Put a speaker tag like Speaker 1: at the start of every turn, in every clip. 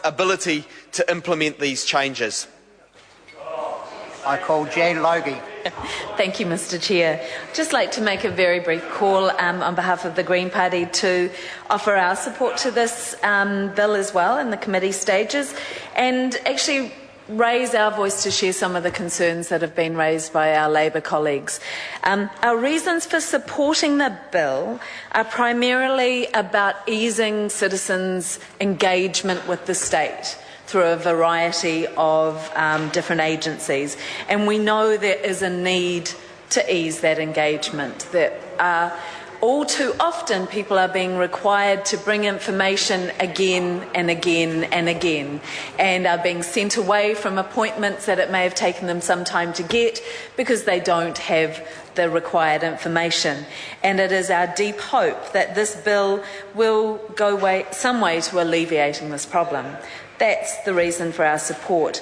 Speaker 1: ability to implement these changes.
Speaker 2: I call Jan Logie.
Speaker 3: Thank you, Mr. Chair. I'd just like to make a very brief call on behalf of the Green Party to offer our support to this bill as well in the committee stages, and actually raise our voice to share some of the concerns that have been raised by our Labour colleagues. Our reasons for supporting the bill are primarily about easing citizens' engagement with the state through a variety of different agencies. And we know there is a need to ease that engagement. All too often people are being required to bring information again and again and again, and are being sent away from appointments that it may have taken them some time to get because they don't have the required information. And it is our deep hope that this bill will go some way to alleviating this problem. That's the reason for our support.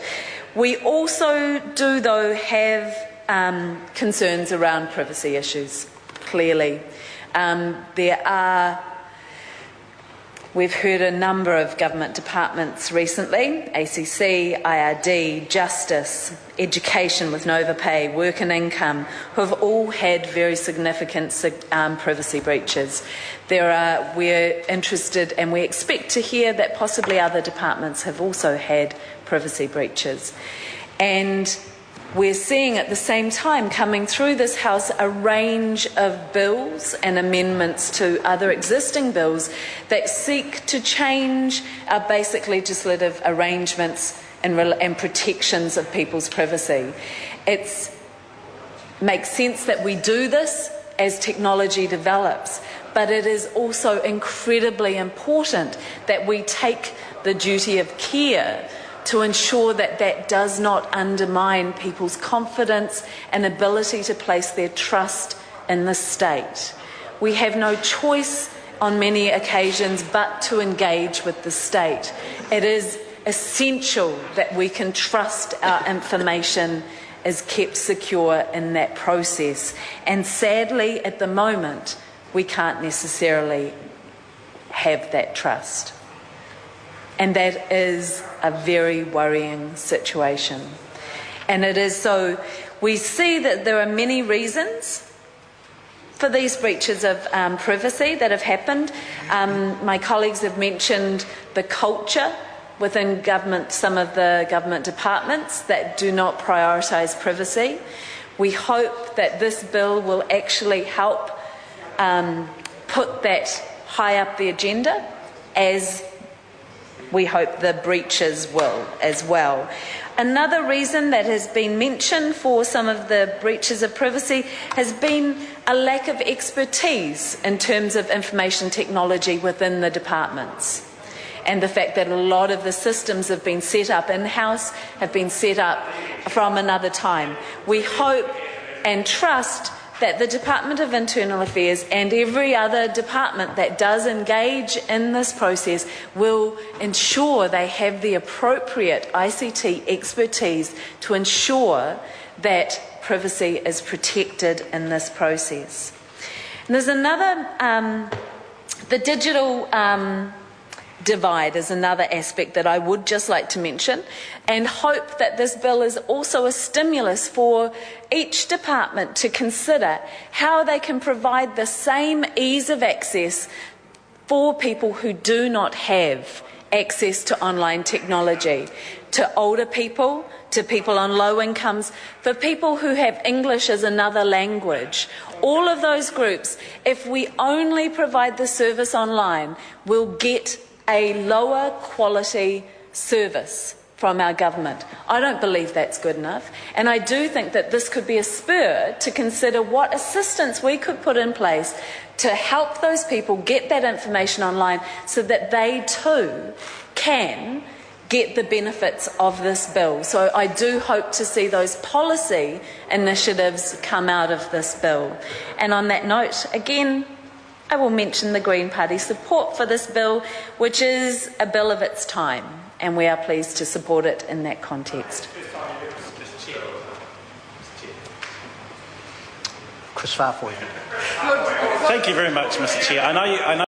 Speaker 3: We also do, though, have concerns around privacy issues, clearly. We've heard a number of government departments recently, ACC, IRD, Justice, Education with Nova Pay, Work and Income, who have all had very significant privacy breaches. We're interested and we expect to hear that possibly other departments have also had privacy breaches. And we're seeing at the same time coming through this House a range of bills and amendments to other existing bills that seek to change our basic legislative arrangements and protections of people's privacy. It makes sense that we do this as technology develops, but it is also incredibly important that we take the duty of care to ensure that that does not undermine people's confidence and ability to place their trust in the state. We have no choice on many occasions but to engage with the state. It is essential that we can trust our information is kept secure in that process. And sadly, at the moment, we can't necessarily have that trust. And that is a very worrying situation. And it is so. We see that there are many reasons for these breaches of privacy that have happened. My colleagues have mentioned the culture within government, some of the government departments that do not prioritise privacy. We hope that this bill will actually help put that high up the agenda, as we hope the breaches will as well. Another reason that has been mentioned for some of the breaches of privacy has been a lack of expertise in terms of information technology within the departments, and the fact that a lot of the systems have been set up in-house, have been set up from another time. We hope and trust that the Department of Internal Affairs and every other department that does engage in this process will ensure they have the appropriate ICT expertise to ensure that privacy is protected in this process. And there's another, the digital divide is another aspect that I would just like to mention, and hope that this bill is also a stimulus for each department to consider how they can provide the same ease of access for people who do not have access to online technology, to older people, to people on low incomes, for people who have English as another language. All of those groups, if we only provide the service online, will get a lower quality service from our government. I don't believe that's good enough, and I do think that this could be a spur to consider what assistance we could put in place to help those people get that information online so that they too can get the benefits of this bill. So I do hope to see those policy initiatives come out of this bill. And on that note, again, I will mention the Green Party support for this bill, which is a bill of its time, and we are pleased to support it in that context.
Speaker 2: Chris Farfoy.
Speaker 4: Thank you very much, Mr. Chair. I know